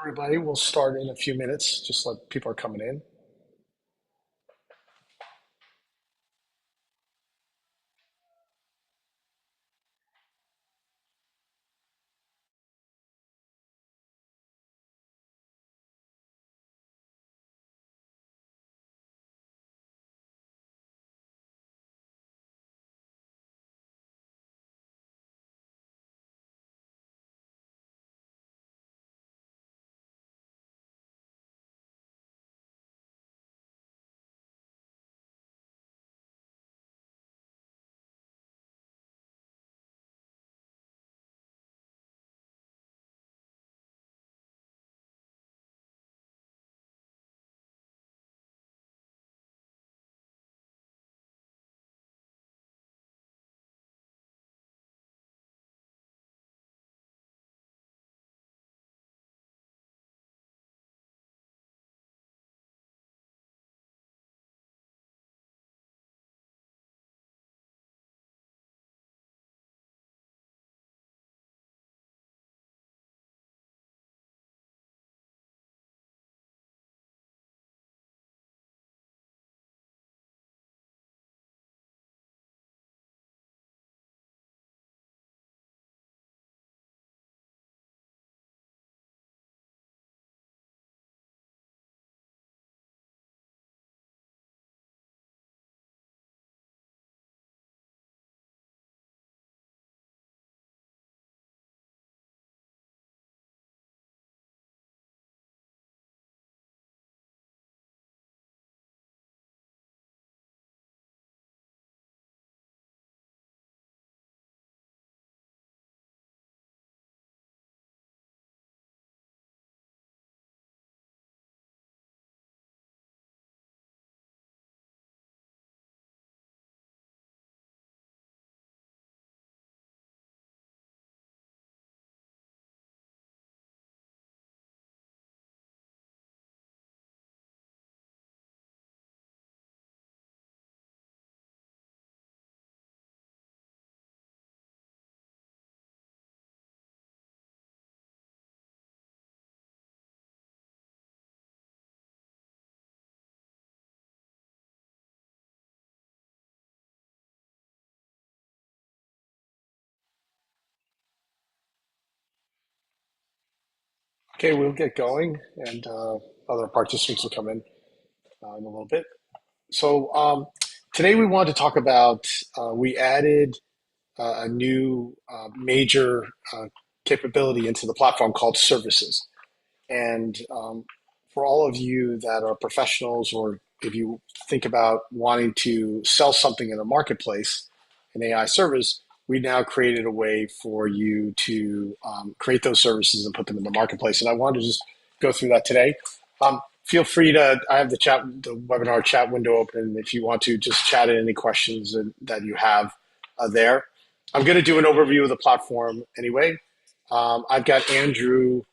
Everybody, we'll start in a few minutes. Just let people are coming in. Okay, we'll get going, and other participants will come in a little bit. So today we want to talk about we added a new major capability into the platform called services. And for all of you that are professionals, or if you think about wanting to sell something in the marketplace, an AI service, we now created a way for you to create those services and put them in the marketplace. And I wanted to just go through that today. Feel free to, I have the webinar chat window open if you want to just chat in any questions that you have there. I'm going to do an overview of the platform anyway. I've got Andrew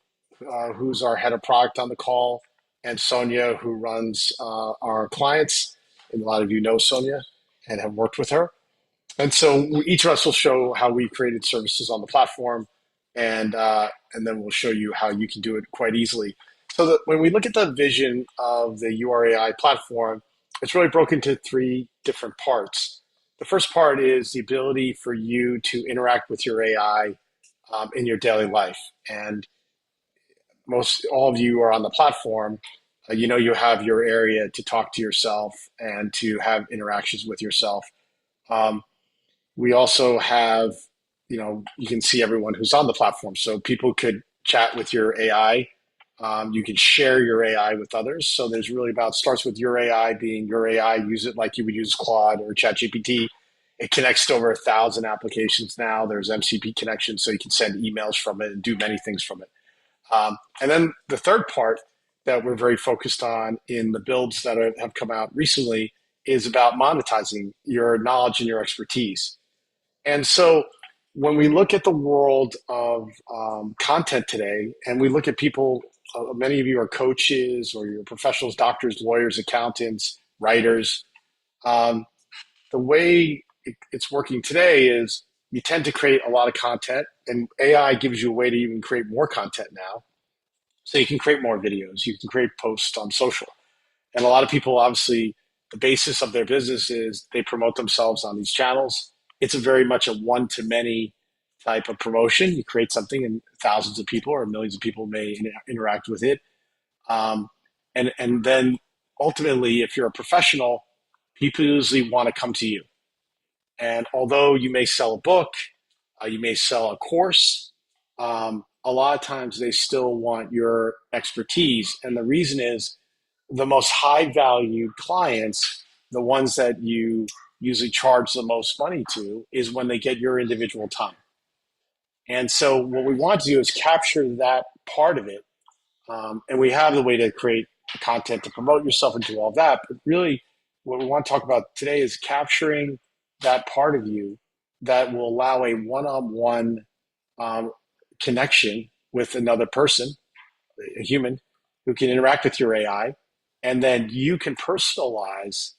who's our head of product on the call, and Sonia, who runs our clients. And a lot of you know Sonia and have worked with her. And so each of us will show how we created services on the platform, and then we'll show you how you can do it quite easily. So that when we look at the vision of the Uare AI platform, it's really broken into three different parts. The first part is the ability for you to interact with your AI in your daily life. And most all of you are on the platform, you know you have your area to talk to yourself and to have interactions with yourself. Um, we also have, you can see everyone who's on the platform. So people could chat with your AI. You can share your AI with others. So there's really about starts with your AI being your AI. Use it like you would use Claude or ChatGPT. It connects to over 1,000 applications now. There's MCP connections, so you can send emails from it and do many things from it. And then the third part that we're very focused on in the builds that have come out recently is about monetizing your knowledge and your expertise. And so when we look at the world of content today, and we look at people, many of you are coaches or you're professionals, doctors, lawyers, accountants, writers. Um, the way it's working today is you tend to create a lot of content, and AI gives you a way to even create more content now. So you can create more videos, you can create posts on social. And a lot of people, obviously, the basis of their business is they promote themselves on these channels. It's a very much a one to many type of promotion. You create something and thousands of people or millions of people may interact with it. Um, and then ultimately, if you're a professional, people usually want to come to you. And although you may sell a book, you may sell a course, a lot of times they still want your expertise. And the reason is the most high valued clients, the ones that you usually charge the most money to, is when they get your individual time. And so what we want to do is capture that part of it. And we have the way to create content to promote yourself and do all that. But really, what we want to talk about today is capturing that part of you that will allow a one-on-one um, connection with another person, a human, who can interact with your AI, and then you can personalize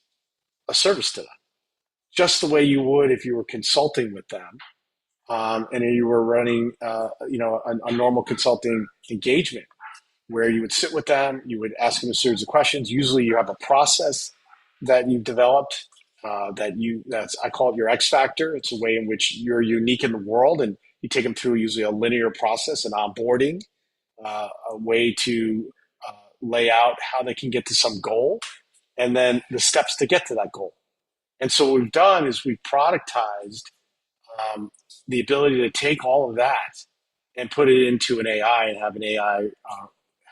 a service to them, just the way you would if you were consulting with them, and you were running, a normal consulting engagement where you would sit with them, you would ask them a series of questions. Usually, you have a process that you've developed that's I call it your X factor. It's a way in which you're unique in the world, and you take them through usually a linear process and onboarding, a way to lay out how they can get to some goal, and then the steps to get to that goal. And so what we've done is we've productized um, the ability to take all of that and put it into an AI and have an AI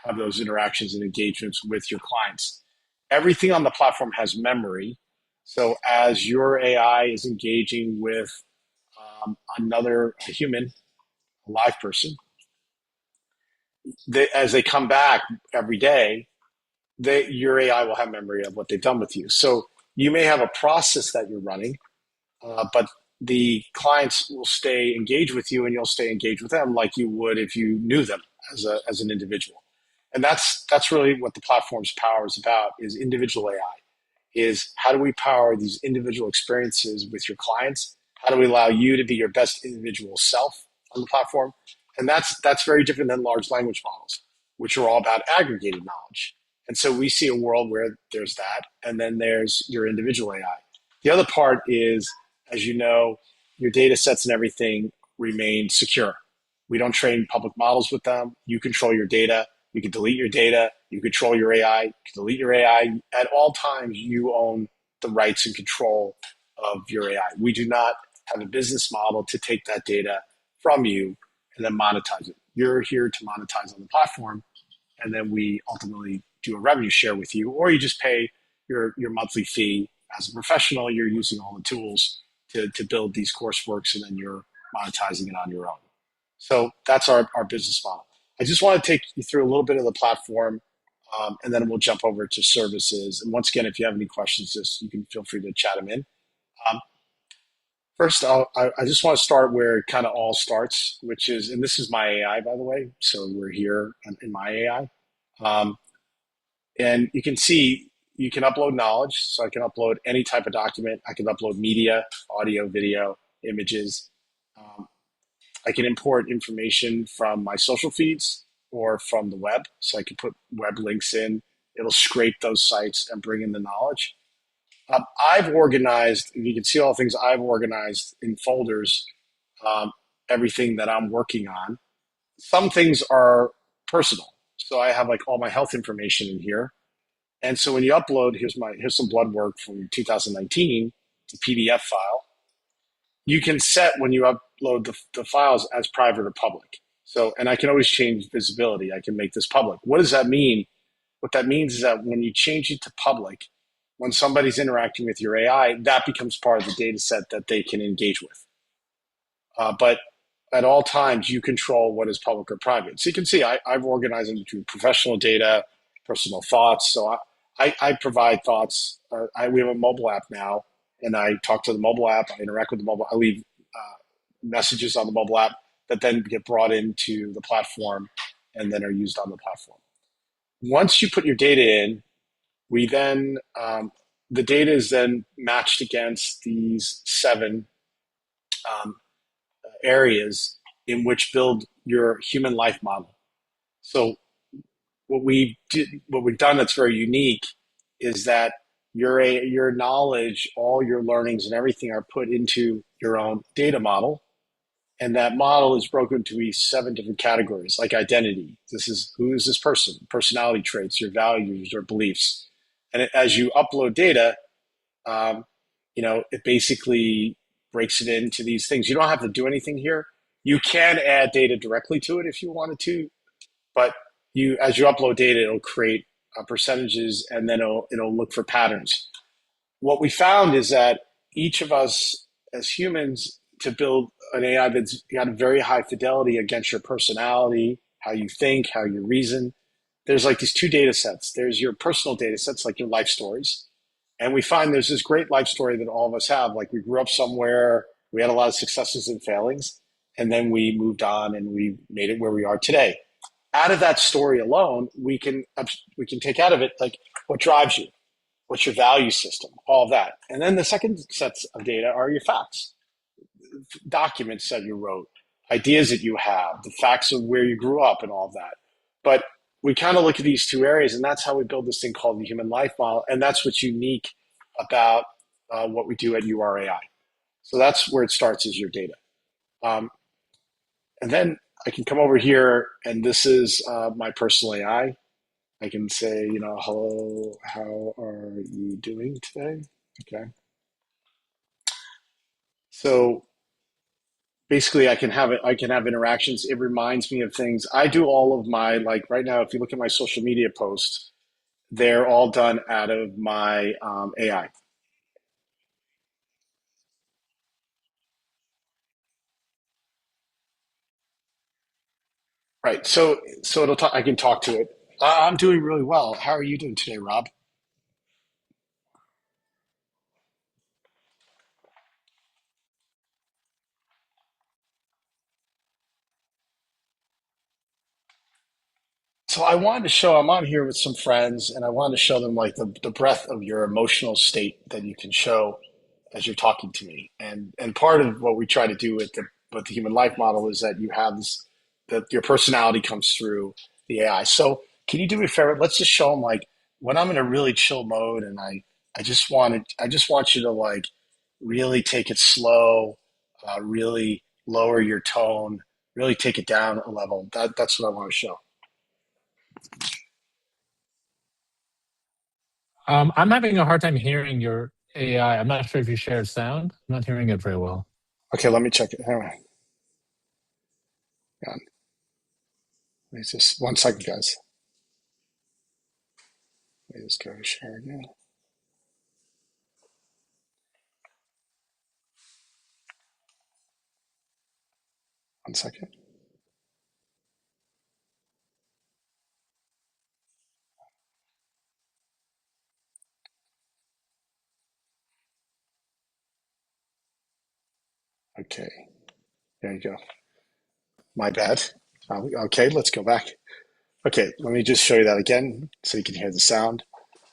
have those interactions and engagements with your clients. Everything on the platform has memory. So as your AI is engaging with another human, a live person, as they come back every day, your AI will have memory of what they've done with you. So you may have a process that you're running, but the clients will stay engaged with you, and you'll stay engaged with them like you would if you knew them as an individual. And that's really what the platform's power is about: is individual AI. Is how do we power these individual experiences with your clients? How do we allow you to be your best individual self on the platform? And that's very different than large language models, which are all about aggregated knowledge. And so we see a world where there's that, and then there's your individual AI. The other part is, as you know, your data sets and everything remain secure. We don't train public models with them. You control your data. You can delete your data. You control your AI. You can delete your AI. At all times, you own the rights and control of your AI. We do not have a business model to take that data from you and then monetize it. You're here to monetize on the platform, and then we ultimately do a revenue share with you, or you just pay your monthly fee. As a professional, you're using all the tools to build these courseworks, and then you're monetizing it on your own. So that's our business model. I just want to take you through a little bit of the platform, and then we'll jump over to services. And once again, if you have any questions, just you can feel free to chat them in. Um, First, I just want to start where it kind of all starts, which is, and this is my AI, by the way. So we're here in my AI. And you can see you can upload knowledge. So I can upload any type of document. I can upload media, audio, video, images. Um, I can import information from my social feeds or from the web. So I can put web links in. It'll scrape those sites and bring in the knowledge. I've organized, you can see all the things I've organized in folders, um, everything that I'm working on. Some things are personal. So I have like all my health information in here. And so when you upload, here's some blood work from 2019 to PDF file. You can set when you upload the files as private or public. So, and I can always change visibility. I can make this public. What does that mean? What that means is that when you change it to public, when somebody's interacting with your AI, that becomes part of the data set that they can engage with. But at all times, you control what is public or private. So you can see I've organized them between professional data, personal thoughts. So I provide thoughts. We have a mobile app now, and I talk to the mobile app. I interact with the mobile. I leave messages on the mobile app that then get brought into the platform and then are used on the platform. Once you put your data in, we then the data is then matched against these seven um, areas in which build your human life model. So what we've done that's very unique is that your knowledge, all your learnings and everything are put into your own data model. And that model is broken into these 7 different categories, like identity. This is who is this person, personality traits, your values, your beliefs. And as you upload data, um, it basically breaks it into these things. You don't have to do anything here. You can add data directly to it if you wanted to, but as you upload data, it'll create percentages, and then it'll look for patterns. What we found is that each of us as humans, to build an AI that's got a very high fidelity against your personality, how you think, how you reason, there's like these 2 data sets. There's your personal data sets, like your life stories. And we find there's this great life story that all of us have. Like we grew up somewhere, we had a lot of successes and failings, and then we moved on and we made it where we are today. Out of that story alone, we can take out of it like what drives you, what's your value system, all of that. And then the second sets of data are your facts, documents that you wrote, ideas that you have, the facts of where you grew up and all of that. But we kind of look at these 2 areas, and that's how we build this thing called the human life model. And that's what's unique about what we do at Uare AI. So that's where it starts, is your data. And then I can come over here, and this is my personal AI. I can say, hello, how are you doing today? Okay. So basically I can have interactions. It reminds me of things. I do all of my, like right now, if you look at my social media posts, they're all done out of my AI. Right. So it'll talk, I can talk to it. I'm doing really well. How are you doing today, Rob? So I wanted to show, I'm on here with some friends, and I wanted to show them like the breadth of your emotional state that you can show as you're talking to me. And part of what we try to do with the human life model is that you have this, that your personality comes through the AI. So can you do me a favor? Let's just show them like when I'm in a really chill mode, and I just want you to like really take it slow, really lower your tone, really take it down a level. That's what I want to show. I'm having a hard time hearing your AI. I'm not sure if you share sound. I'm not hearing it very well. Okay, let me check it. Hang on. Let me just 1 second, guys. Let me just go share again. 1 second. Okay, there you go. My bad. Okay, let's go back. Okay, let me just show you that again so you can hear the sound.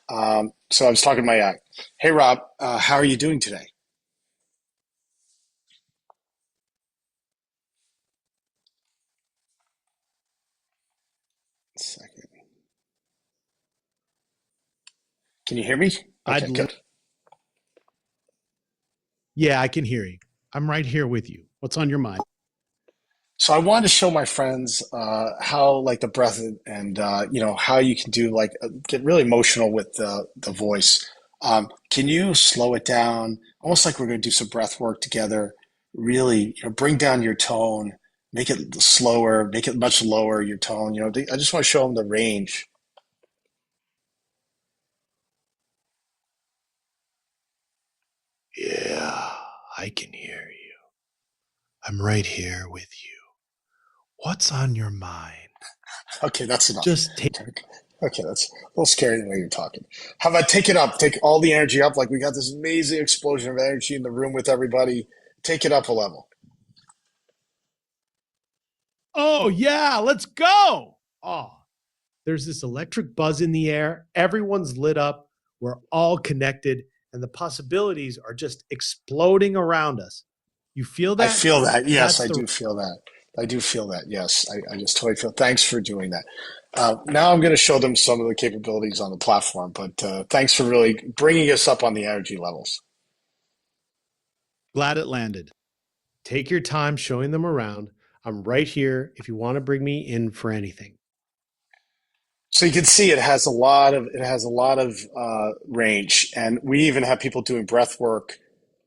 So I was talking to my AI. Hey, Rob, how are you doing today? Second. Can you hear me? Okay, good. Yeah, I can hear you. I'm right here with you. What's on your mind? So I wanted to show my friends how like the breath and how you can do like get really emotional with the voice. Can you slow it down, almost like we're going to do some breath work together? Really, bring down your tone, make it slower, make it much lower your tone. I just want to show them the range. Yeah, I can hear you. I'm right here with you. What's on your mind? Okay, that's enough. Just take. Okay, that's a little scary the way you're talking. How about take it up? Take all the energy up. Like we got this amazing explosion of energy in the room with everybody. Take it up a level. Oh, yeah, let's go. Oh, there's this electric buzz in the air. Everyone's lit up. We're all connected, and the possibilities are just exploding around us. You feel I that? feel that. Yes, That's I the do feel that. I do feel that. Yes, I just totally feel. Thanks for doing that. Now I'm going to show them some of the capabilities on the platform, but thanks for really bringing us up on the energy levels. Glad it landed. Take your time showing them around. I'm right here if you want to bring me in for anything. So you can see it has a lot of range, and we even have people doing breath work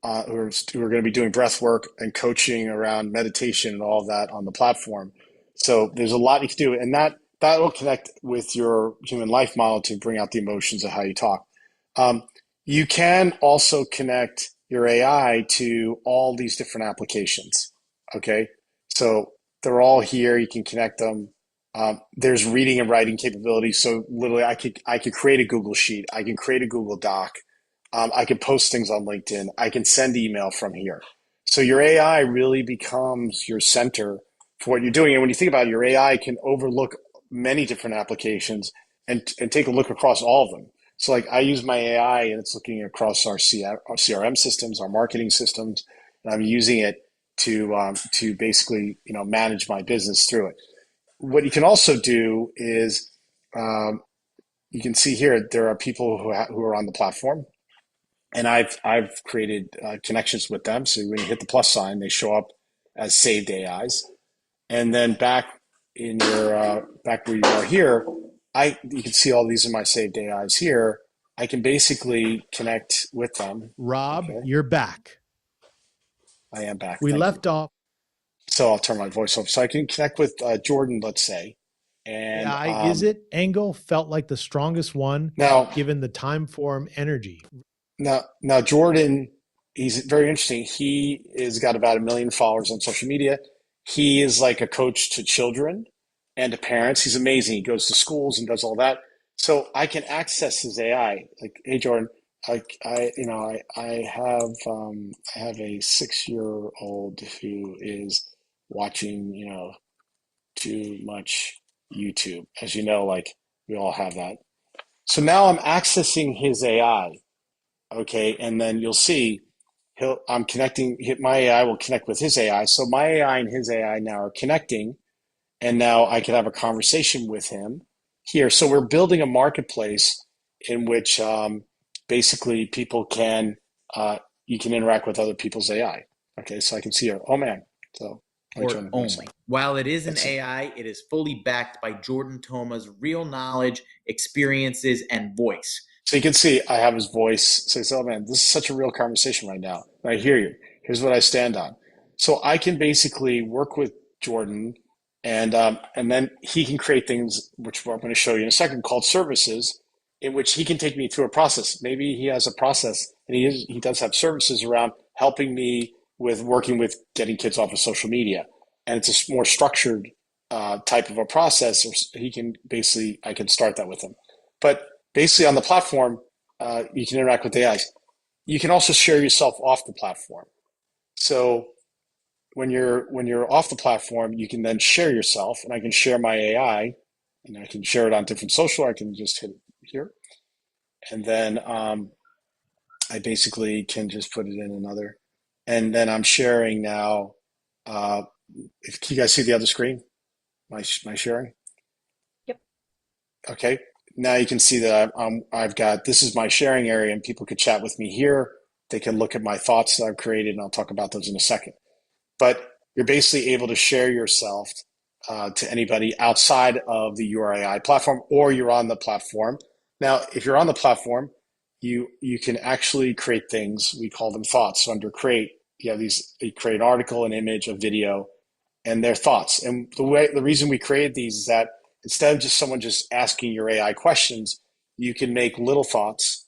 who are going to be doing breath work and coaching around meditation and all of that on the platform. So there's a lot you can do, and that will connect with your human life model to bring out the emotions of how you talk. Um, you can also connect your AI to all these different applications. Okay, so they're all here. You can connect them. There's reading and writing capabilities. So literally, I could create a Google Sheet. I can create a Google Doc. I can post things on LinkedIn. I can send email from here. So your AI really becomes your center for what you're doing. And when you think about it, your AI can overlook many different applications and take a look across all of them. So like I use my AI and it's looking across our CRM systems, our marketing systems, and I'm using it to basically manage my business through it. What you can also do is um, you can see here there are people who are on the platform, and I've created connections with them. So when you hit the plus sign, they show up as saved AIs, and then back where you are here, you can see all these are my saved AIs here. I can basically connect with them. Rob, Okay, you're back. I am back. We Thank you. left off. So I'll turn my voice off so I can connect with Jordan, let's say, and AI, is it? Angle felt like the strongest one now given the time form energy. Now, Jordan, he's very interesting. He has got about 1 million followers on social media. He is like a coach to children and to parents. He's amazing. He goes to schools and does all that. So I can access his AI. Like, hey, Jordan, I have a 6-year old who is watching, too much YouTube. As you know, like we all have that. So now I'm accessing his AI. Okay, and then you'll see I'm connecting. My AI will connect with his AI. So my AI and his AI now are connecting, and now I can have a conversation with him here. So we're building a marketplace in which basically people can you can interact with other people's AI. Okay, so I can see her. Oh man, so let me turn the voice on. Only. While it is an Let's see. AI, it is fully backed by Jordan Toma's real knowledge, experiences, and voice. So you can see I have his voice. Says, "Oh man, this is such a real conversation right now. I hear you. Here's what I stand on." So I can basically work with Jordan, and then he can create things which I'm going to show you in a second called services, in which he can take me through a process. Maybe he has a process, and he does have services around helping me with working with getting kids off of social media, and it's a more structured type of a process. Or he can basically I can start that with him, but basically on the platform, you can interact with AIs. You can also share yourself off the platform. So when you're off the platform, you can then share yourself, and I can share my AI, and I can share it on different social. I can just hit it here, and then I basically can just put it in another, and then I'm sharing now. Uh, can you guys see the other screen? My sharing. Yep. Okay. Now you can see that I've got this is my sharing area, and people could chat with me here. They can look at my thoughts that I've created, and I'll talk about those in a second. But you're basically able to share yourself to anybody outside of the Uare AI platform, or you're on the platform. Now, if you're on the platform, you can actually create things. We call them thoughts. So under create, you create an article, an image, a video, and their thoughts. And the reason we created these is that instead of just someone just asking your AI questions, you can make little thoughts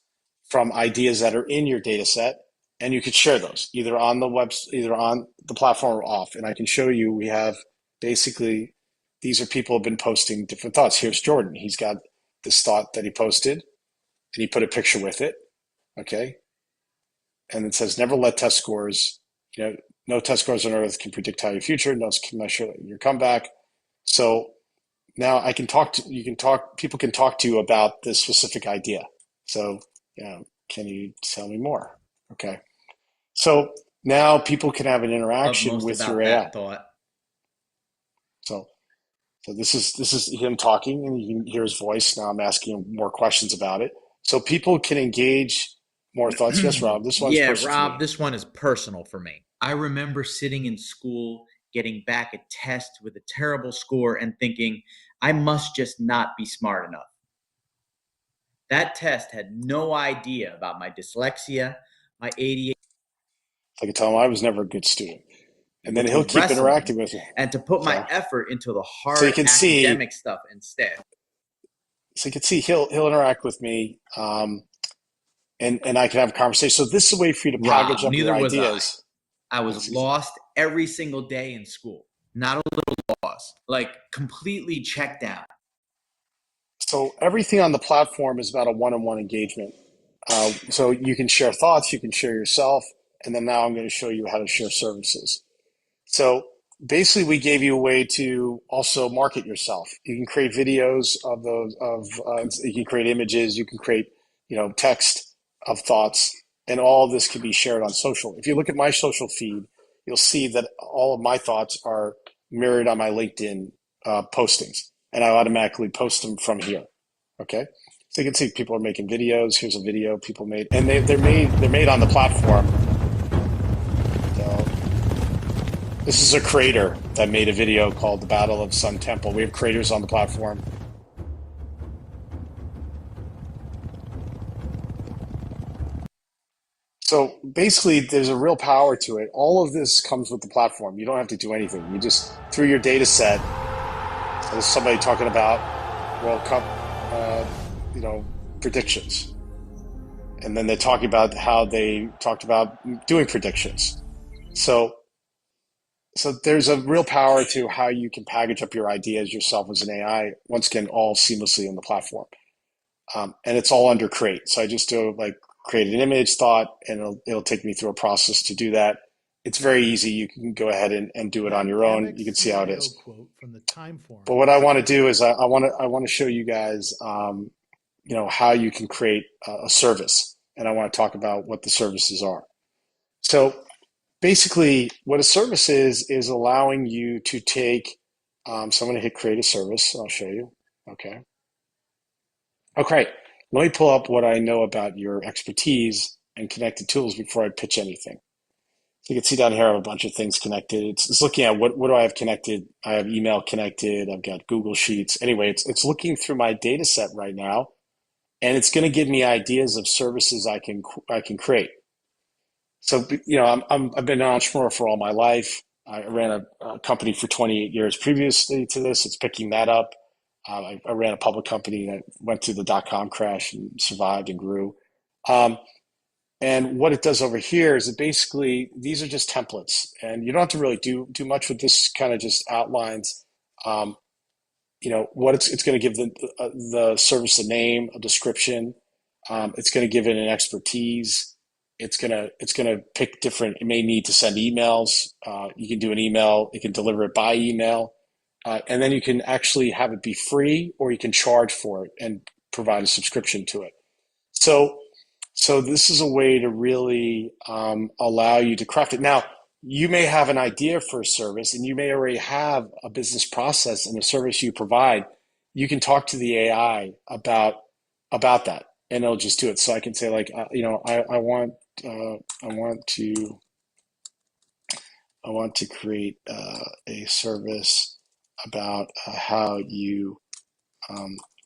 from ideas that are in your data set, and you could share those either on the platform or off. And I can show you we have basically these are people who have been posting different thoughts. Here's Jordan. He's got this thought that he posted, and he put a picture with it. Okay. And it says, never let test scores, no test scores on earth can predict how your future, no can measure your comeback. So now I can people can talk to you about this specific idea. So, can you tell me more? Okay. So now people can have an Love interaction most with about your AI. that thought. So this is him talking, and you can hear his voice. Now I'm asking him more questions about it, so people can engage more thoughts. Yes, Rob, this one's Yeah, personal for Rob, me. this one is personal for me. I remember sitting in school, getting back a test with a terrible score, and thinking, I must just not be smart enough. That test had no idea about my dyslexia, my ADHD, I can tell him I was never a good student, and then to he'll keep wrestling, interacting with me. and to put my So, effort into the so you hard can see, academic stuff instead. he'll interact with me, and I can have a conversation. So this is a way for you to package Rob, up your neither was I. ideas. I was Yes, lost every single day in school. Not a little lost, like completely checked out. So everything on the platform is about a one-on-one engagement. So you can share thoughts, you can share yourself, and then now I'm going to show you how to share services. So basically, we gave you a way to also market yourself. You can create videos of those, you can create images, you can create, text of thoughts, and all of this can be shared on social. If you look at my social feed, you'll see that all of my thoughts are mirrored on my LinkedIn postings, and I automatically post them from here. Okay, so you can see people are making videos. Here's a video people made, and they're made on the platform. So this is a creator that made a video called "The Battle of Sun Temple." We have creators on the platform. So basically, there's a real power to it. All of this comes with the platform. You don't have to do anything. You just, through your data set, so there's somebody talking about World Cup, predictions. And then they're talking about how they talked about doing predictions. So there's a real power to how you can package up your ideas yourself as an AI, once again, all seamlessly in the platform. And it's all under create. So I just do create an image thought, and it'll take me through a process to do that. It's very easy. You can go ahead and do it on your own. You can see how it is. Quote from the Time Forum. But what I want to do is I want to show you guys, how you can create a service, and I want to talk about what the services are. So basically, what a service is allowing you to take. So I'm going to hit create a service. I'll show you. Okay. Okay. Let me pull up what I know about your expertise and connected tools before I pitch anything. So you can see down here I have a bunch of things connected. It's looking at what do I have connected. I have email connected. I've got Google Sheets. Anyway, it's looking through my data set right now, and it's going to give me ideas of services I can create. So I've been an entrepreneur for all my life. I ran a company for 28 years previously to this. It's picking that up. I ran a public company that went through the dot-com crash and survived and grew. And what it does over here is basically these are just templates, and you don't have to really do much with this. Kind of just outlines, what it's going to give the service a name, a description. It's going to give it an expertise. It's gonna pick different. It may need to send emails. You can do an email. It can deliver it by email, and then you can actually have it be free, or you can charge for it and provide a subscription to it. So this is a way to really allow you to craft it. Now, you may have an idea for a service, and you may already have a business process and a service you provide. You can talk to the AI about that, and it'll just do it. So I can say I want to create a service about how you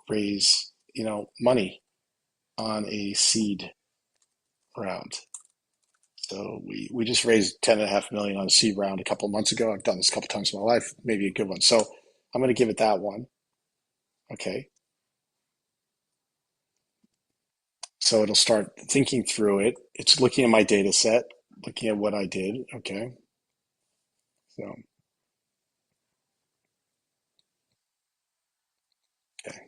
raise money on a seed round. So we just raised 10.5 million on a seed round a couple of months ago. I've done this a couple of times in my life, maybe a good one. So I'm going to give it that one. Okay. So it'll start thinking through it. It's looking at my data set, looking at what I did. Okay. So, okay.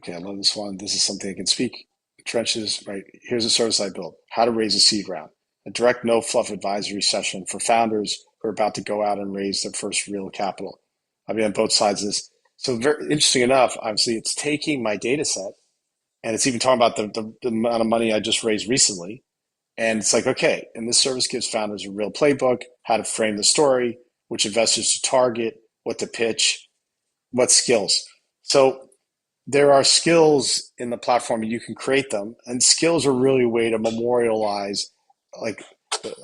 Okay. I love this one. This is something I can speak. Trenches, right? Here's a service I built. How to raise a seed round. A direct, no fluff advisory session for founders who are about to go out and raise their first real capital. I'll be on both sides of this. So very interesting enough, obviously it's taking my data set, and it's even talking about the amount of money I just raised recently. And it's like, okay, and this service gives founders a real playbook, how to frame the story, which investors to target, what to pitch, what skills. So there are skills in the platform and you can create them, and skills are really a way to memorialize, like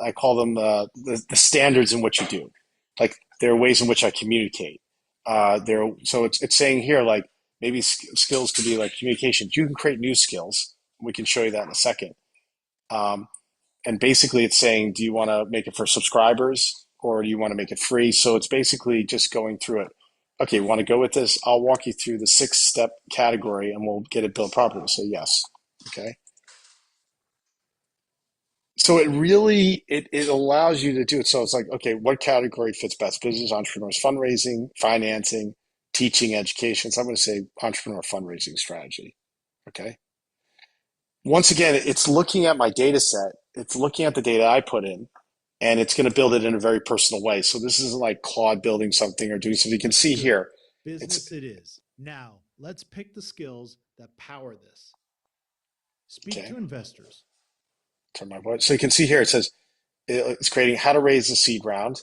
I call them the standards in what you do. Like there are ways in which I communicate. So it's saying here like maybe skills could be like communication. You can create new skills. We can show you that in a second. And basically it's saying, do you want to make it for subscribers or do you want to make it free? So it's basically just going through it. Okay, want to go with this? I'll walk you through the 6-step category and we'll get it built properly. So yes. Okay. So it really, it allows you to do it. So it's like, okay, what category fits best? Business, entrepreneurs, fundraising, financing, teaching, education. So I'm going to say entrepreneur fundraising strategy. Okay. Once again, it's looking at my data set. It's looking at the data I put in, and it's going to build it in a very personal way. So this isn't like Claude building something or doing something. You can see here. Business it is. Now, let's pick the skills that power this. Speak to investors. Turn my voice. So you can see here, it says it's creating how to raise a seed round.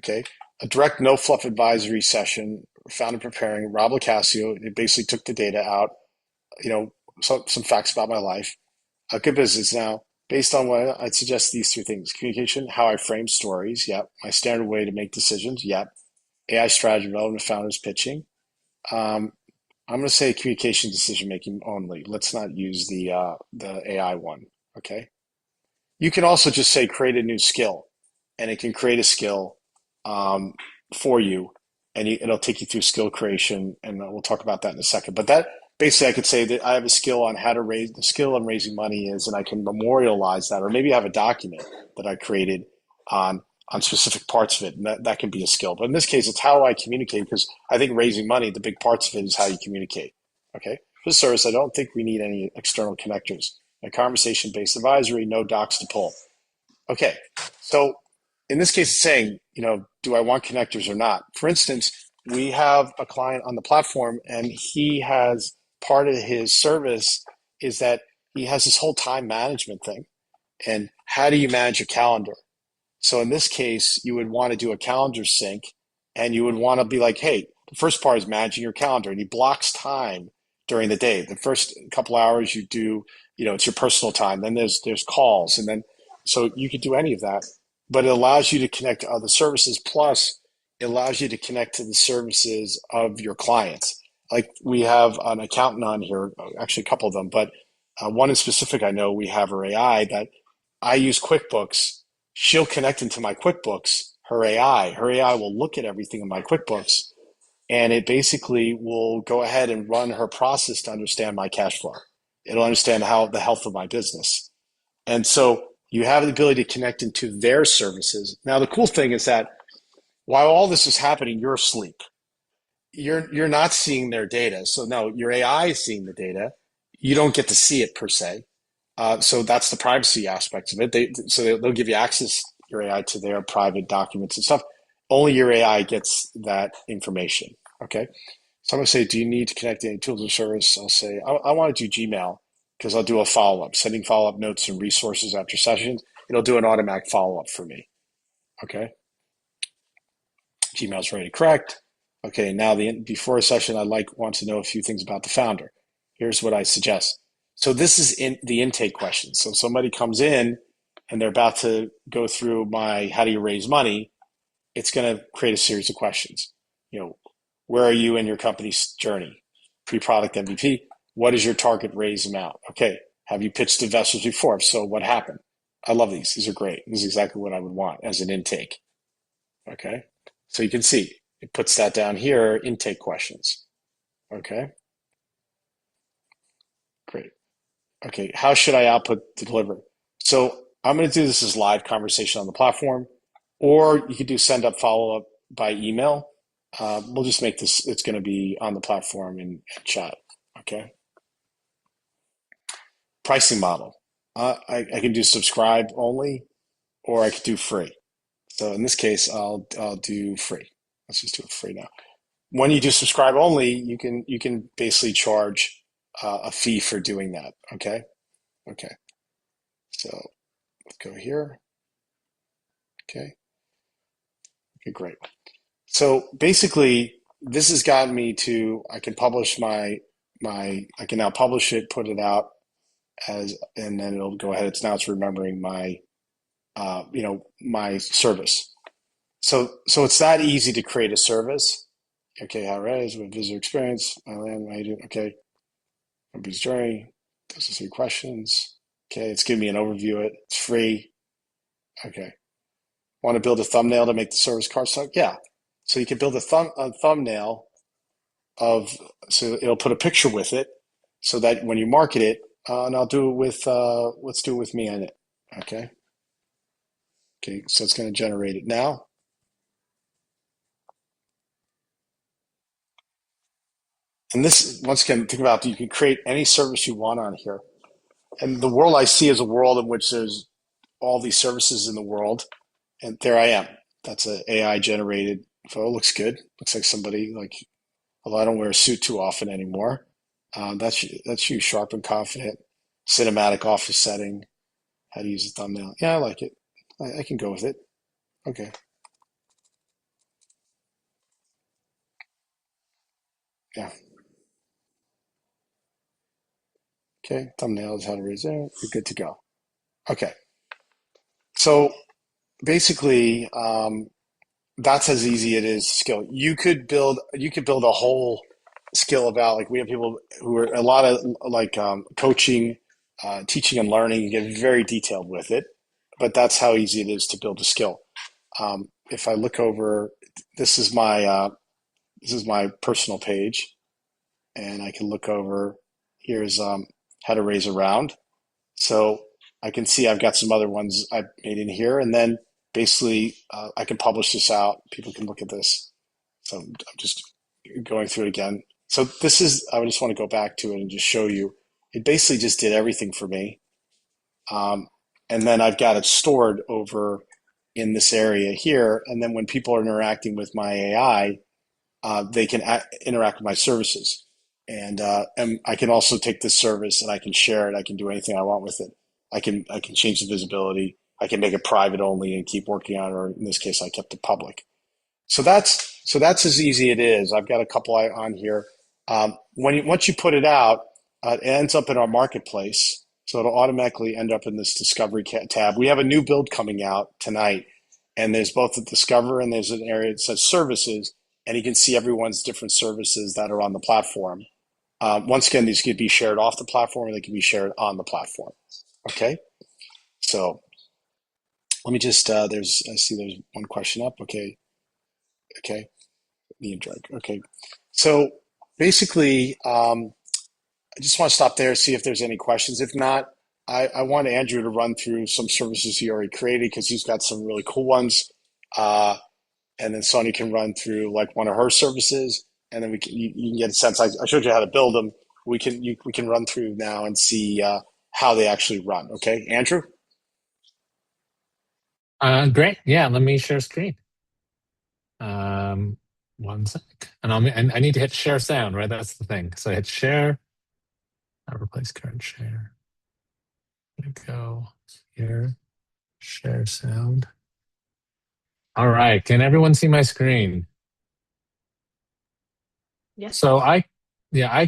Okay. A direct no fluff advisory session, found and preparing, Rob LoCascio. It basically took the data out, some facts about my life. A good business now. Based on what I'd suggest these 3 things: communication, how I frame stories. Yep. My standard way to make decisions. Yep. AI strategy development, founders pitching. I'm going to say communication, decision making only. Let's not use the AI one. Okay. You can also just say create a new skill, and it can create a skill for you, and it'll take you through skill creation, and we'll talk about that in a second. But that basically, I could say that I have a skill on how to raise the skill on raising money is, and I can memorialize that, or maybe I have a document that I created on specific parts of it, and that can be a skill. But in this case, it's how I communicate, because I think raising money, the big parts of it is how you communicate. Okay, for the service, I don't think we need any external connectors. A conversation-based advisory, no docs to pull. Okay, so in this case, it's saying, do I want connectors or not? For instance, we have a client on the platform, and he has part of his service is that he has this whole time management thing. And how do you manage a calendar? So in this case, you would want to do a calendar sync, and you would want to be like, hey, the first part is managing your calendar, and he blocks time during the day. The first couple hours you do, it's your personal time. Then there's calls, and then so you could do any of that, but it allows you to connect to other services. Plus, it allows you to connect to the services of your clients. Like we have an accountant on here, actually a couple of them, but one in specific I know we have her AI that I use QuickBooks. She'll connect into my QuickBooks, her AI. Her AI will look at everything in my QuickBooks, and it basically will go ahead and run her process to understand my cash flow. It'll understand the health of my business. And so you have the ability to connect into their services. Now, the cool thing is that while all this is happening, you're asleep. You're not seeing their data. So no, your AI is seeing the data. You don't get to see it per se. So that's the privacy aspects of it. They'll give you access, your AI, to their private documents and stuff. Only your AI gets that information. Okay. So I'm going to say, do you need to connect any tools or service? I'll say, I want to do Gmail because I'll do a follow-up, sending follow-up notes and resources after sessions. It'll do an automatic follow-up for me. Okay. Gmail's ready to correct. Okay. Now before a session, want to know a few things about the founder. Here's what I suggest. So this is in the intake questions. So somebody comes in and they're about to go through my how do you raise money. It's going to create a series of questions. Where are you in your company's journey? Pre-product MVP. What is your target raise amount? Okay. Have you pitched investors before? If so, what happened? I love these. These are great. This is exactly what I would want as an intake. Okay. So you can see it puts that down here, intake questions. Okay. Great. Okay. How should I output to deliver? So I'm going to do this as live conversation on the platform, or you could do send up follow up by email. We'll just make this, it's going to be on the platform in chat. Okay. Pricing model. I can do subscribe only, or I could do free. So in this case, I'll do free. Let's just do it free now. When you do subscribe only, you can basically charge a fee for doing that. Okay. Okay. So let's go here. Okay. Okay, great. So basically, this has gotten me to, I can publish I can now publish it, put it out as, and then it'll go ahead. It's remembering my, my service. So it's that easy to create a service. Okay, how it is with visitor experience. Okay, company's journey. Those are 3 questions. Okay, it's giving me an overview of it. It's free. Okay. Want to build a thumbnail to make the service card start? Yeah. So you can build a thumbnail so it'll put a picture with it so that when you market it, and I'll do it with, let's do it with me in it. Okay. Okay. So it's going to generate it now. And this, once again, think about it, you can create any service you want on here. And the world I see is a world in which there's all these services in the world. And there I am. That's an AI generated photo. Looks good. Looks like somebody like, although I don't wear a suit too often anymore. That's you, sharp and confident. Cinematic office setting. How to use a thumbnail. Yeah, I like it. I can go with it. Okay. Yeah. Okay. Thumbnails, how to raise it. You're good to go. Okay. So basically, that's as easy it is skill. You could build a whole skill about, like, we have people who are a lot of like coaching, teaching and learning. You get very detailed with it, but that's how easy it is to build a skill. If I look over, this is my personal page, and I can look over. Here's how to raise a round. So I can see I've got some other ones I've made in here, and then basically I can publish this out. People can look at this. So I'm just going through it again. So this is, I just want to go back to it and just show you. It basically just did everything for me. And then I've got it stored over in this area here. And then when people are interacting with my AI, they can interact with my services. And I can also take this service and I can share it. I can do anything I want with it. I can change the visibility. I can make it private only and keep working on it, or in this case, I kept it public. So that's as easy it is. I've got a couple on here. Once you put it out, it ends up in our marketplace. So it'll automatically end up in this discovery tab. We have a new build coming out tonight, and there's both the discover and there's an area that says services, and you can see everyone's different services that are on the platform. Once again, these could be shared off the platform, or they can be shared on the platform. Okay, so let me just. I see there's one question up. Okay, the drug. Okay, so basically, I just want to stop there, see if there's any questions. If not, I want Andrew to run through some services he already created because he's got some really cool ones. And then Sonia can run through like one of her services, and then you can get a sense. I showed you how to build them. We can run through now and see how they actually run. Okay, Andrew. Great. Yeah, let me share screen. One sec, and I need to hit share sound, right? That's the thing. So I hit share. I replace current share. There we go here. Share sound. All right. Can everyone see my screen? Yes. So I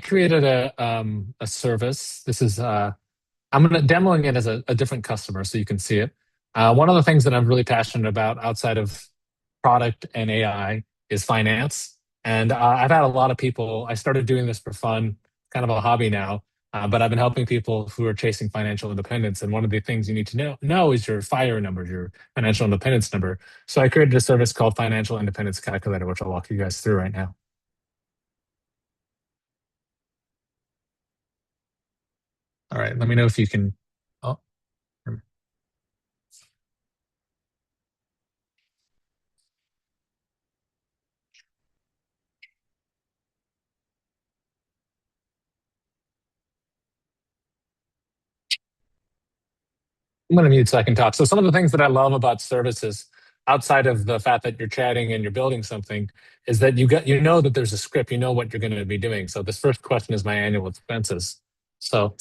created a service. This is I'm going to demoing it as a different customer so you can see it. One of the things that I'm really passionate about outside of product and AI is finance. And I've had a lot of people, I started doing this for fun, kind of a hobby now, but I've been helping people who are chasing financial independence. And one of the things you need to know is your FIRE number, your financial independence number. So I created a service called Financial Independence Calculator, which I'll walk you guys through right now. All right, let me know if you can. Oh, I'm going to mute so I can talk. So some of the things that I love about services, outside of the fact that you're chatting and you're building something, is that you know that there's a script, you know what you're going to be doing. So this first question is my annual expenses. So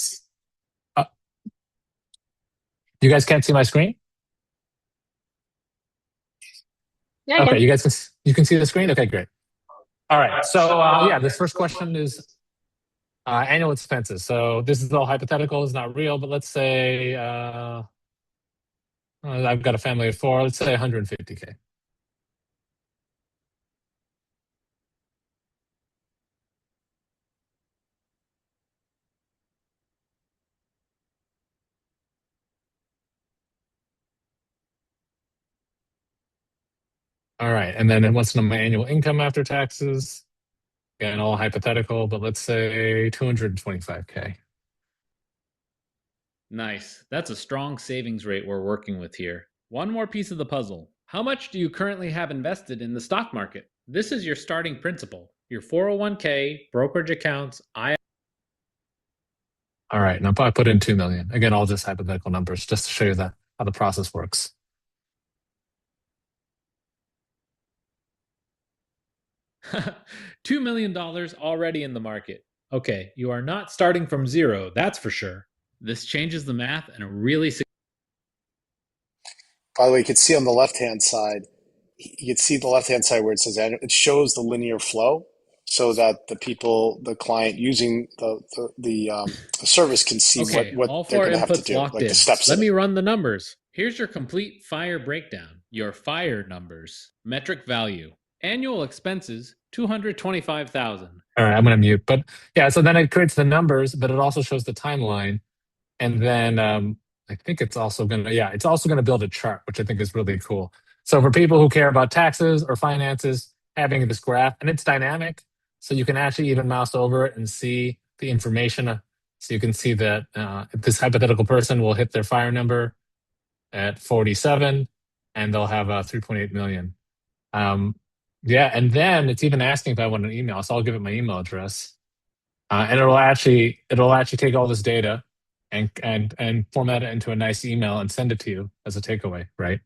uh, you guys can't see my screen? Yeah, Okay, again. you can see the screen? Okay, great. All right. So yeah, this first question is annual expenses. So this is all hypothetical, it's not real, but let's say I've got a family of 4, let's say 150K. All right, and then it wants to know my annual income after taxes. Again, all hypothetical, but let's say 225K. Nice. That's a strong savings rate we're working with here. One more piece of the puzzle. How much do you currently have invested in the stock market? This is your starting principal. Your 401k, brokerage accounts, All right, now I put in 2 million. Again, all just hypothetical numbers, just to show you that how the process works. $2 million already in the market. Okay, you are not starting from zero, that's for sure. This changes the math in a really By the way, you can see on the left-hand side, you can see the left-hand side where it says it shows the linear flow so that the client using the service can see Okay, what all they're 4 going to have to inputs do, locked like the in. steps Let in me it. run the numbers. Here's your complete fire breakdown. Your fire numbers. Metric value. Annual expenses, 225,000. All right, I'm going to mute. But yeah, so then it creates the numbers, but it also shows the timeline. And then I think it's also going to, yeah, it's also going to build a chart, which I think is really cool. So for people who care about taxes or finances, having this graph, and it's dynamic, so you can actually even mouse over it and see the information. So you can see that this hypothetical person will hit their fire number at 47, and they'll have 3.8 million. Yeah, and then it's even asking if I want an email, so I'll give it my email address, and it'll actually take all this data and format it into a nice email and send it to you as a takeaway, right?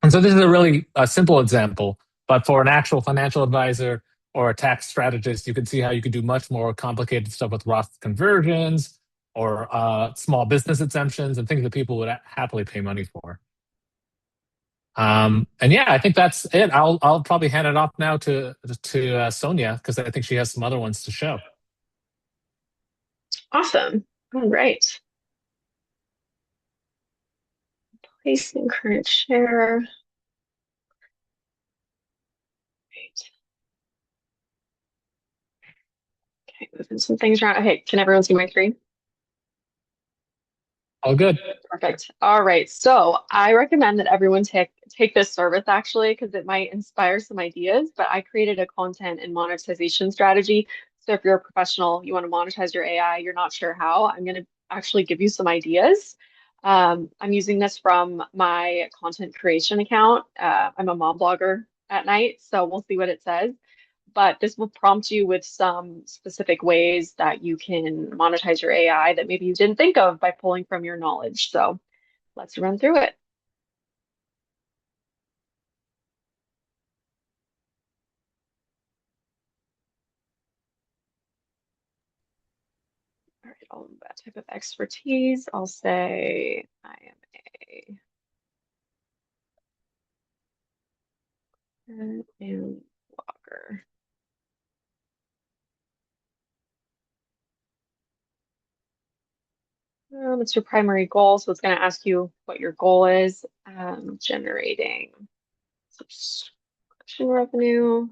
And so this is a really simple example, but for an actual financial advisor or a tax strategist, you can see how you could do much more complicated stuff with Roth conversions or small business exemptions and things that people would happily pay money for. And yeah, I think that's it. I'll probably hand it off now to Sonia because I think she has some other ones to show. Awesome. All right. Placing current share. Right. Okay, moving some things around. Okay, can everyone see my screen? All good. Perfect. All right. So I recommend that everyone take this service actually, because it might inspire some ideas. But I created a content and monetization strategy. So if you're a professional, you want to monetize your AI, you're not sure how, I'm going to actually give you some ideas. I'm using this from my content creation account. I'm a mom blogger at night, so we'll see what it says. But this will prompt you with some specific ways that you can monetize your AI that maybe you didn't think of by pulling from your knowledge. So let's run through it. All right, all that type of expertise. I'll say I am a and blogger. It's your primary goal. So it's going to ask you what your goal is. Generating subscription revenue.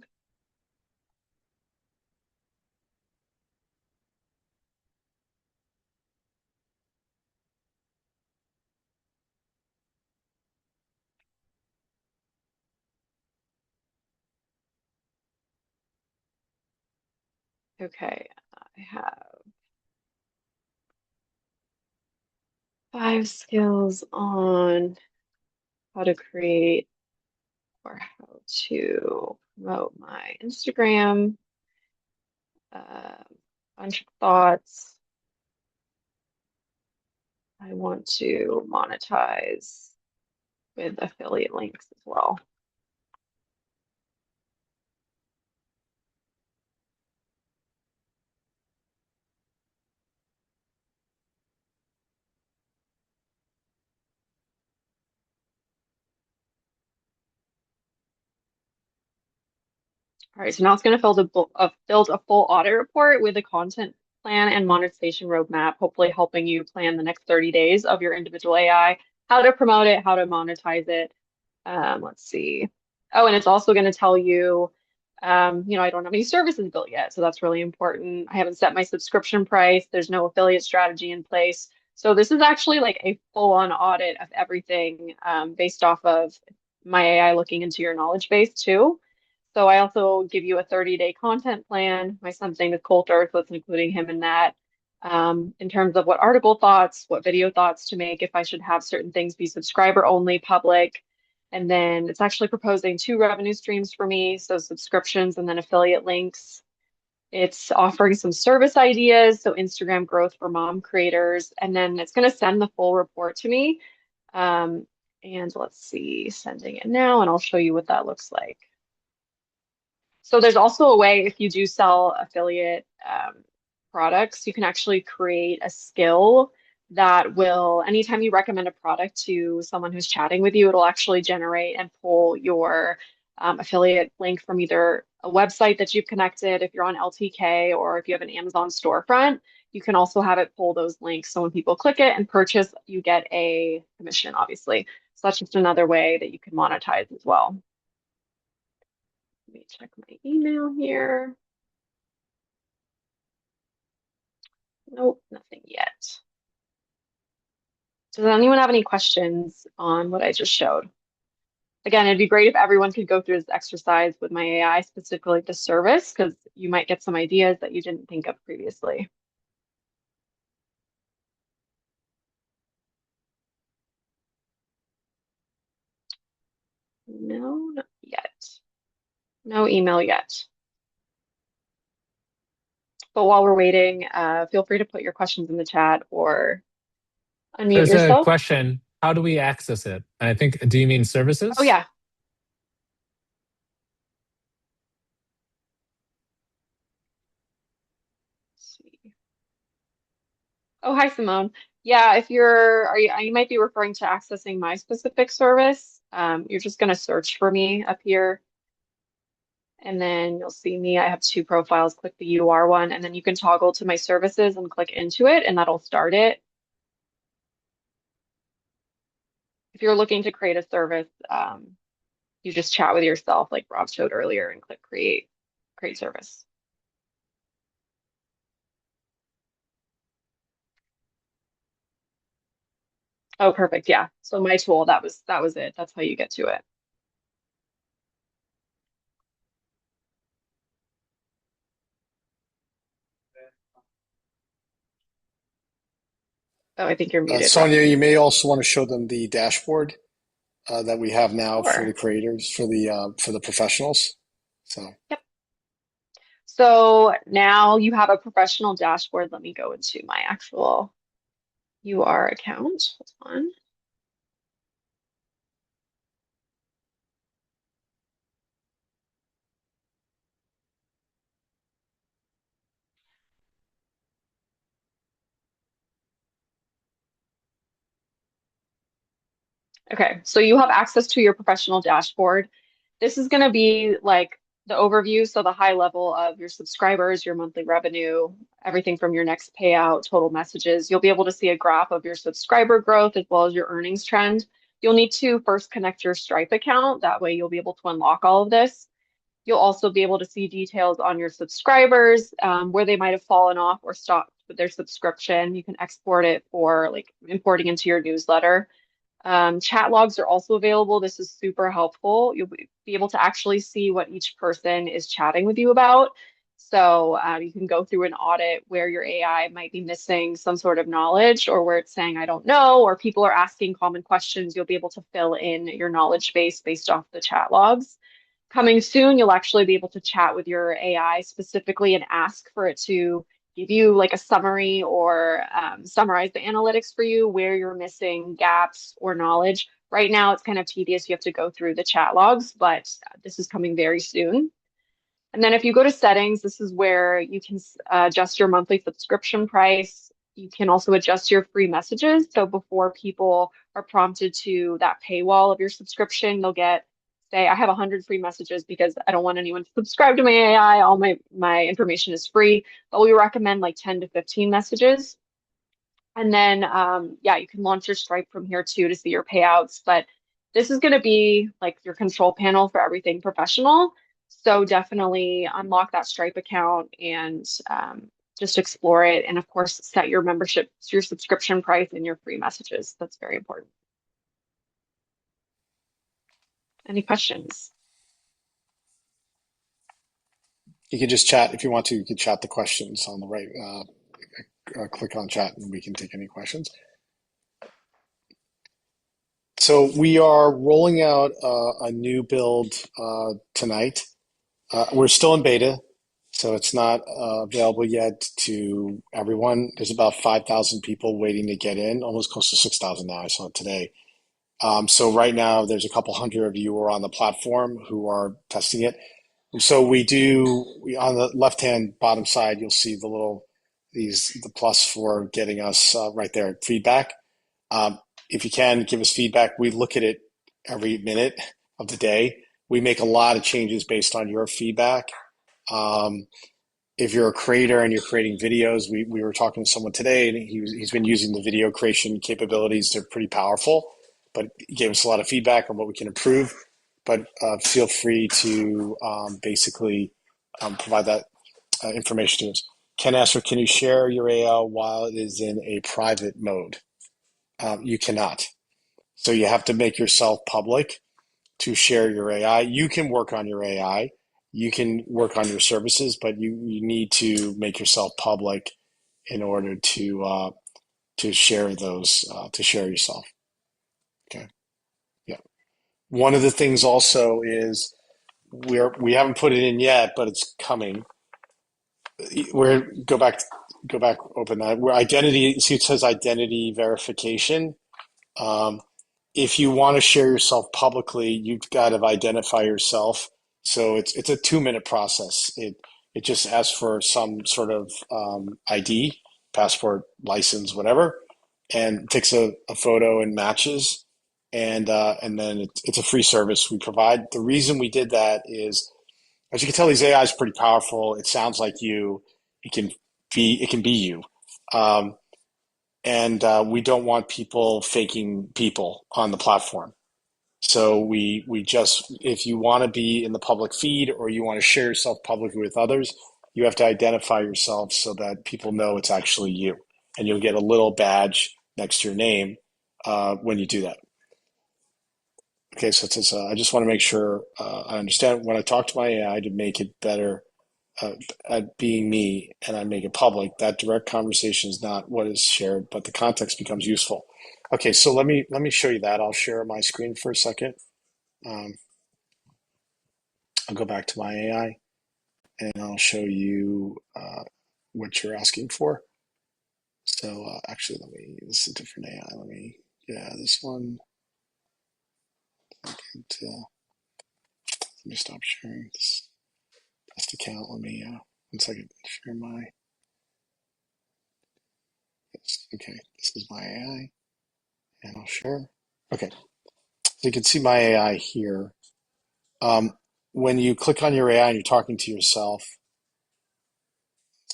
Okay, I have 5 skills on how to create or how to promote my Instagram. Bunch of thoughts. I want to monetize with affiliate links as well. All right, so now it's going to build a full audit report with a content plan and monetization roadmap, hopefully helping you plan the next 30 days of your individual AI, how to promote it, how to monetize it. Let's see. Oh, and it's also going to tell you, I don't have any services built yet, so that's really important. I haven't set my subscription price. There's no affiliate strategy in place. So this is actually like a full-on audit of everything based off of my AI looking into your knowledge base too. So I also give you a 30-day content plan. My son's name is Coulter, so it's including him in that. In terms of what article thoughts, what video thoughts to make, if I should have certain things be subscriber only, public. And then it's actually proposing 2 revenue streams for me, so subscriptions and then affiliate links. It's offering some service ideas, so Instagram growth for mom creators, and then it's going to send the full report to me. And let's see, sending it now, and I'll show you what that looks like. So there's also a way, if you do sell affiliate products, you can actually create a skill that will, anytime you recommend a product to someone who's chatting with you, it'll actually generate and pull your affiliate link from either a website that you've connected, if you're on LTK, or if you have an Amazon storefront, you can also have it pull those links. So when people click it and purchase, you get a commission, obviously. So that's just another way that you can monetize as well. Let me check my email here. Nope, nothing yet. Does anyone have any questions on what I just showed? Again, it'd be great if everyone could go through this exercise with my AI, specifically the service, because you might get some ideas that you didn't think of previously. No, not yet. No email yet. But while we're waiting, feel free to put your questions in the chat or unmute There's a yourself. question. How do we access it? I think, do you mean services? Oh, yeah. Let's see. Oh, hi, Simone. Yeah, if you might be referring to accessing my specific service. You're just going to search for me up here. And then you'll see me. I have 2 profiles. Click the UR one, and then you can toggle to my services and click into it, and that'll start it. If you're looking to create a service, you just chat with yourself like Rob showed earlier and click create service. Oh, perfect. Yeah. So my tool, that was it. That's how you get to it. Oh, I think you're muted, Rob. Sonia, you may also want to show them the dashboard that we have now for Sure. the creators, for the professionals. So. Yep. So now you have a professional dashboard. Let me go into my actual UR account. Hold on. Okay, so you have access to your professional dashboard. This is going to be like the overview, so the high level of your subscribers, your monthly revenue, everything from your next payout, total messages. You'll be able to see a graph of your subscriber growth as well as your earnings trend. You'll need to first connect your Stripe account. That way you'll be able to unlock all of this. You'll also be able to see details on your subscribers, where they might have fallen off or stopped with their subscription. You can export it for like importing into your newsletter. Chat logs are also available. This is super helpful. You'll be able to actually see what each person is chatting with you about. So you can go through an audit where your AI might be missing some sort of knowledge, or where it's saying, I don't know, or people are asking common questions. You'll be able to fill in your knowledge base based off the chat logs. Coming soon, you'll actually be able to chat with your AI specifically and ask for it to give you like a summary or summarize the analytics for you where you're missing gaps or knowledge. Right now, it's kind of tedious. You have to go through the chat logs, but this is coming very soon. And then if you go to settings, this is where you can adjust your monthly subscription price. You can also adjust your free messages. So before people are prompted to that paywall of your subscription, they'll get say I have 100 free messages because I don't want anyone to subscribe to my AI. All my information is free, but we recommend like 10 to 15 messages. And then, yeah, you can launch your Stripe from here too to see your payouts. But this is going to be like your control panel for everything professional. So definitely unlock that Stripe account and just explore it. And of course, set your membership, your subscription price and your free messages. That's very important. Any questions? You can just chat if you want to. You can chat the questions on the right. Click on chat and we can take any questions. So we are rolling out a new build tonight. We're still in beta, so it's not available yet to everyone. There's about 5,000 people waiting to get in, almost close to 6,000 now. I saw it today. So right now, there's a couple hundred of you who are on the platform who are testing it. So we on the left-hand bottom side, you'll see the plus for getting us right there, feedback. If you can, give us feedback. We look at it every minute of the day. We make a lot of changes based on your feedback. If you're a creator and you're creating videos, we were talking to someone today, and he's been using the video creation capabilities. They're pretty powerful, but he gave us a lot of feedback on what we can improve. But feel free to basically provide that information to us. Ken asked, can you share your AI while it is in a private mode? You cannot. So you have to make yourself public to share your AI. You can work on your AI. You can work on your services, but you need to make yourself public in order to share those, to share yourself. Okay. Yeah. One of the things also is we haven't put it in yet, but it's coming. Go back, open that. Where identity, see it says identity verification. If you want to share yourself publicly, you've got to identify yourself. So it's a 2-minute process. It just asks for some sort of ID, passport, license, whatever, and takes a photo and matches, and then it's a free service we provide. The reason we did that is, as you can tell, these AI is pretty powerful. It sounds like you. It can be you. And we don't want people faking people on the platform. So we just, if you want to be in the public feed or you want to share yourself publicly with others, you have to identify yourself so that people know it's actually you, and you'll get a little badge next to your name when you do that. Okay, so I just want to make sure I understand when I talk to my AI to make it better at being me, and I make it public. That direct conversation is not what is shared, but the context becomes useful. Okay, so let me show you that. I'll share my screen for a second. I'll go back to my AI, and I'll show you what you're asking for. So actually, this is a different AI. This one. Let me stop sharing this test account. Let me, 1 second, share my, yes, okay, this is my AI, and I'll share. Okay, so you can see my AI here. When you click on your AI and you're talking to yourself,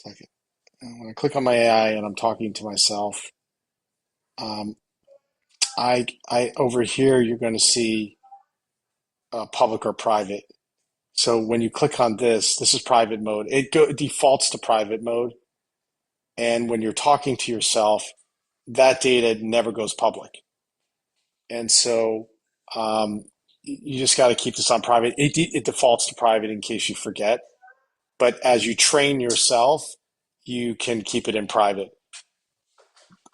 when I click on my AI and I'm talking to myself, I over here you're going to see public or private. So when you click on this is private mode. It defaults to private mode, and when you're talking to yourself, that data never goes public. And so you just got to keep this on private. It defaults to private in case you forget. But as you train yourself, you can keep it in private.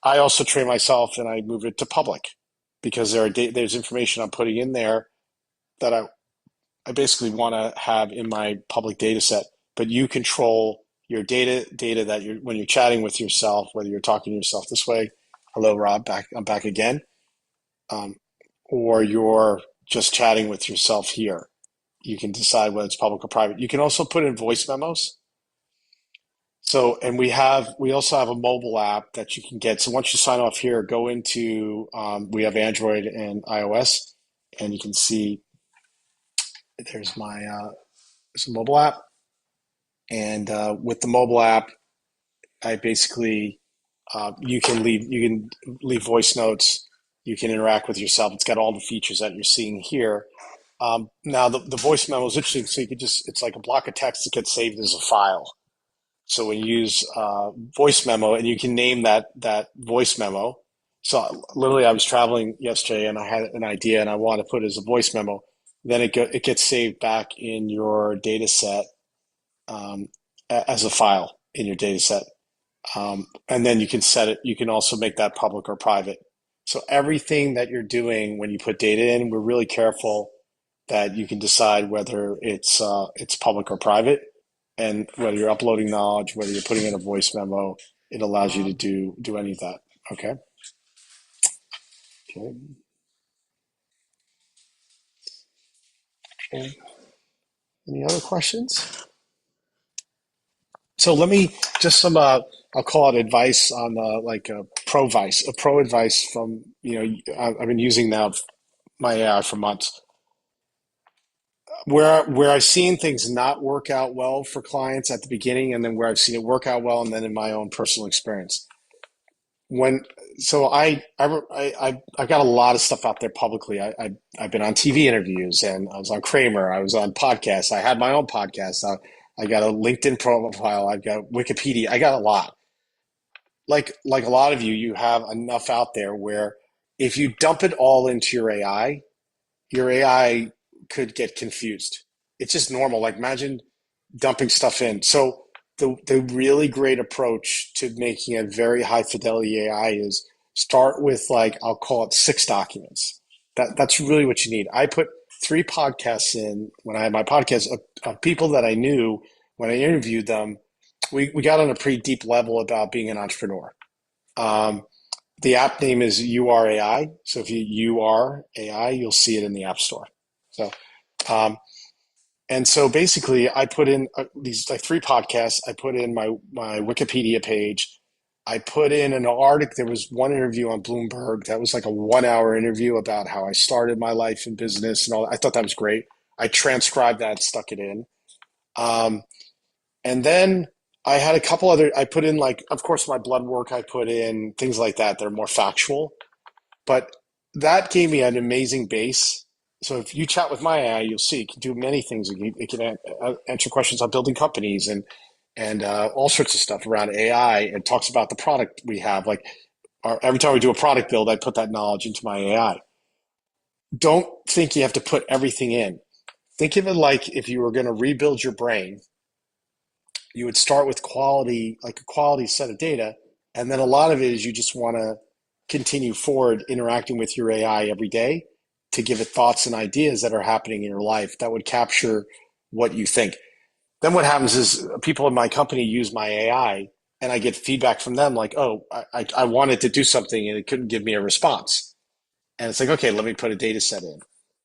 I also train myself and I move it to public because there's information I'm putting in there that I basically want to have in my public data set. But you control your data that when you're chatting with yourself, whether you're talking to yourself this way, hello Rob, I'm back again, or you're just chatting with yourself here. You can decide whether it's public or private. You can also put in voice memos. So, and we also have a mobile app that you can get. So once you sign off here, go into, we have Android and iOS, and you can see there's my it's a mobile app, and with the mobile app, I basically you can leave voice notes. You can interact with yourself. It's got all the features that you're seeing here. Now the voice memo is interesting. So you could it's like a block of text that gets saved as a file. So when you use voice memo, and you can name that voice memo. So literally, I was traveling yesterday, and I had an idea, and I want to put it as a voice memo. Then it gets saved back in your data set um, as a file in your data set. And then you can set it. You can also make that public or private. So everything that you're doing when you put data in, we're really careful that you can decide whether it's public or private, and whether you're uploading knowledge, whether you're putting in a voice memo. It allows you to do any of that. Okay. Okay. Okay. Any other questions? So let me just I'll call it advice on like a pro advice from, I've been using now my AI for months. Where I've seen things not work out well for clients at the beginning, and then where I've seen it work out well, and then in my own personal experience. When so I've got a lot of stuff out there publicly. I've been on TV interviews, and I was on Kramer. I was on podcasts. I had my own podcast. I got a LinkedIn profile. I've got Wikipedia. I got a lot. Like a lot of you, you have enough out there where if you dump it all into your AI could get confused. It's just normal. Like imagine dumping stuff in. So the really great approach to making a very high fidelity AI is start with, like, I'll call it 6 documents. That's really what you need. I put 3 podcasts in when I had my podcast of people that I knew. When I interviewed them, we got on a pretty deep level about being an entrepreneur. The app name is Uare AI. So if you UR AI, you'll see it in the App Store. So, and so basically, I put in these like 3 podcasts. I put in my Wikipedia page. I put in an article. There was one interview on Bloomberg that was like a 1 hour interview about how I started my life in business and all. I thought that was great. I transcribed that, stuck it in, and then I had a couple other. I put in, like, of course, my blood work. I put in things like that. They're more factual. But that gave me an amazing base. So if you chat with my AI, you'll see it can do many things. It can answer questions on building companies and all sorts of stuff around AI, and talks about the product we have. Like every time we do a product build, I put that knowledge into my AI. Don't think you have to put everything in. Think of it like if you were going to rebuild your brain, you would start with quality, like a quality set of data, and then a lot of it is you just want to continue forward interacting with your AI every day to give it thoughts and ideas that are happening in your life that would capture what you think. Then what happens is people in my company use my AI, and I get feedback from them like, oh, I wanted to do something and it couldn't give me a response. And it's like, okay, let me put a data set in.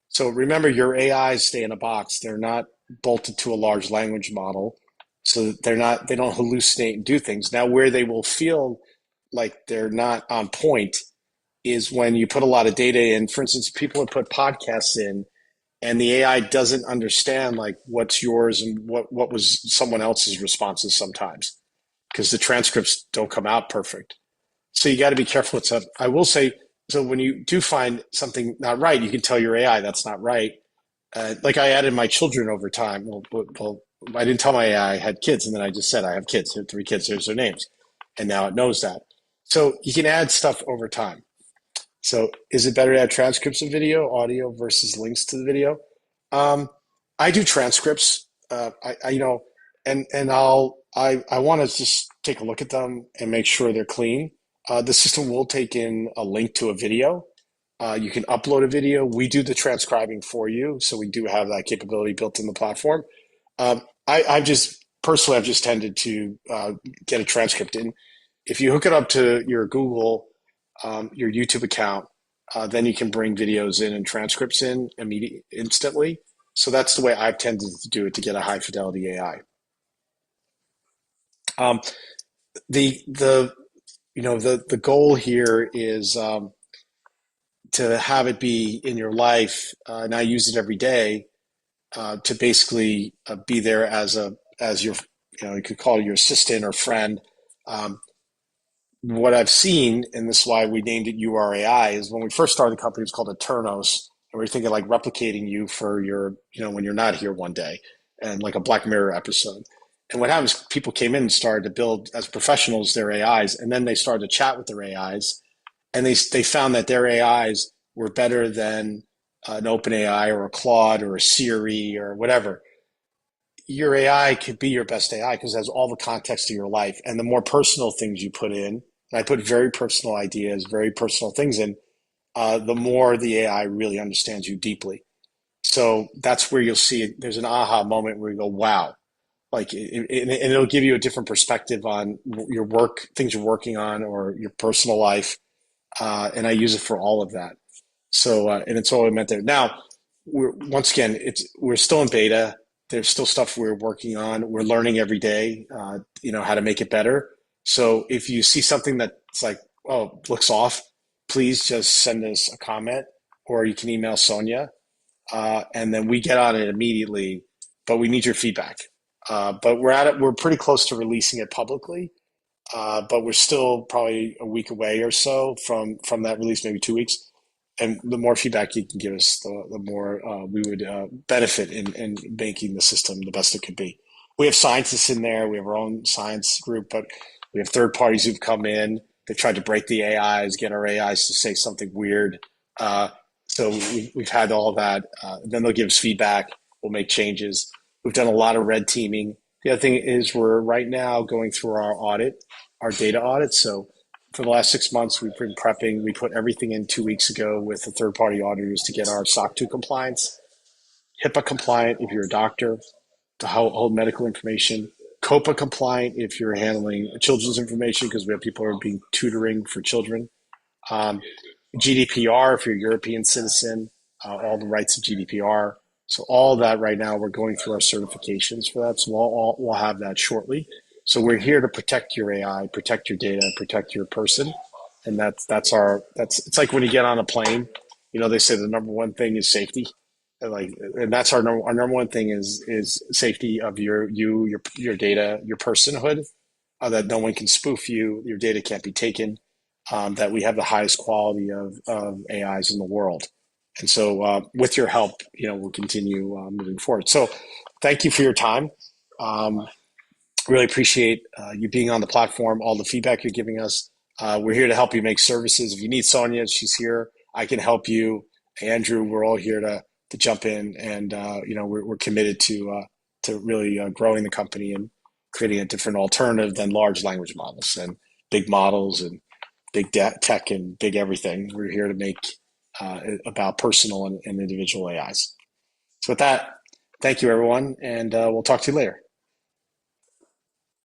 So remember, your AIs stay in a box. They're not bolted to a large language model. So they don't hallucinate and do things. Now, where they will feel like they're not on point is when you put a lot of data in. For instance, people have put podcasts in, and the AI doesn't understand like what's yours and what was someone else's responses sometimes, because the transcripts don't come out perfect. So you got to be careful with stuff. I will say, so when you do find something not right, you can tell your AI that's not right. Like I added my children over time. Well, I didn't tell my AI I had kids, and then I just said I have kids. There are 3 kids. Here's their names, and now it knows that. So you can add stuff over time. So is it better to add transcripts of video, audio versus links to the video? I do transcripts. I want to just take a look at them and make sure they're clean. The system will take in a link to a video. You can upload a video. We do the transcribing for you, so we do have that capability built in the platform. I've just tended to get a transcript in. If you hook it up to your Google, your YouTube account, then you can bring videos in and transcripts in instantly. So that's the way I've tended to do it to get a high fidelity AI. The goal here is to have it be in your life, and I use it every day. to basically be there as your, you could call it your assistant or friend. What I've seen, and this is why we named it Uare AI, is when we first started the company, it was called Eternos, and we were thinking like replicating you for your, when you're not here one day, and like a Black Mirror episode. And what happens? People came in and started to build as professionals their AIs, and then they started to chat with their AIs, and they found that their AIs were better than an open AI or a Claude or a Siri or whatever. Your AI could be your best AI because it has all the context of your life. And the more personal things you put in, and I put very personal ideas, very personal things in, the more the AI really understands you deeply. So that's where you'll see it. There's an aha moment where you go, wow. Like, and it'll give you a different perspective on your work, things you're working on, or your personal life. And I use it for all of that. So, and it's all I meant there. Now, once again, we're still in beta. There's still stuff we're working on. We're learning every day, how to make it better. So if you see something that's like, oh, looks off, please just send us a comment, or you can email Sonia, and then we get on it immediately. But we need your feedback. But we're at it. We're pretty close to releasing it publicly. But we're still probably a week away or so from that release, maybe 2 weeks. And the more feedback you can give us, the more we would benefit in making the system the best it could be. We have scientists in there. We have our own science group, but we have third parties who've come in. They've tried to break the AIs, get our AIs to say something weird. So we've had all that. Then they'll give us feedback. We'll make changes. We've done a lot of red teaming. The other thing is we're right now going through our data audit. So for the last 6 months, we've been prepping. We put everything in 2 weeks ago with the third-party auditors to get our SOC 2 compliance, HIPAA compliant if you're a doctor to hold medical information, COPA compliant if you're handling children's information because we have people who are being tutoring for children, GDPR if you're a European citizen, all the rights of GDPR. So all that right now, we're going through our certifications for that. So we'll have that shortly. So we're here to protect your AI, protect your data, protect your person, and that's it's like when you get on a plane, they say the number one thing is safety, and that's our number one thing is safety of your data, your personhood, that no one can spoof you, your data can't be taken, that we have the highest quality of AIs in the world. And so with your help, we'll continue moving forward. So thank you for your time. Really appreciate you being on the platform, all the feedback you're giving us. We're here to help you make services. If you need Sonia, she's here. I can help you. Andrew, we're all here to jump in, and we're committed to really growing the company and creating a different alternative than large language models and big models and big tech and big everything. We're here to make about personal and individual AIs. So with that, thank you, everyone, and we'll talk to you later.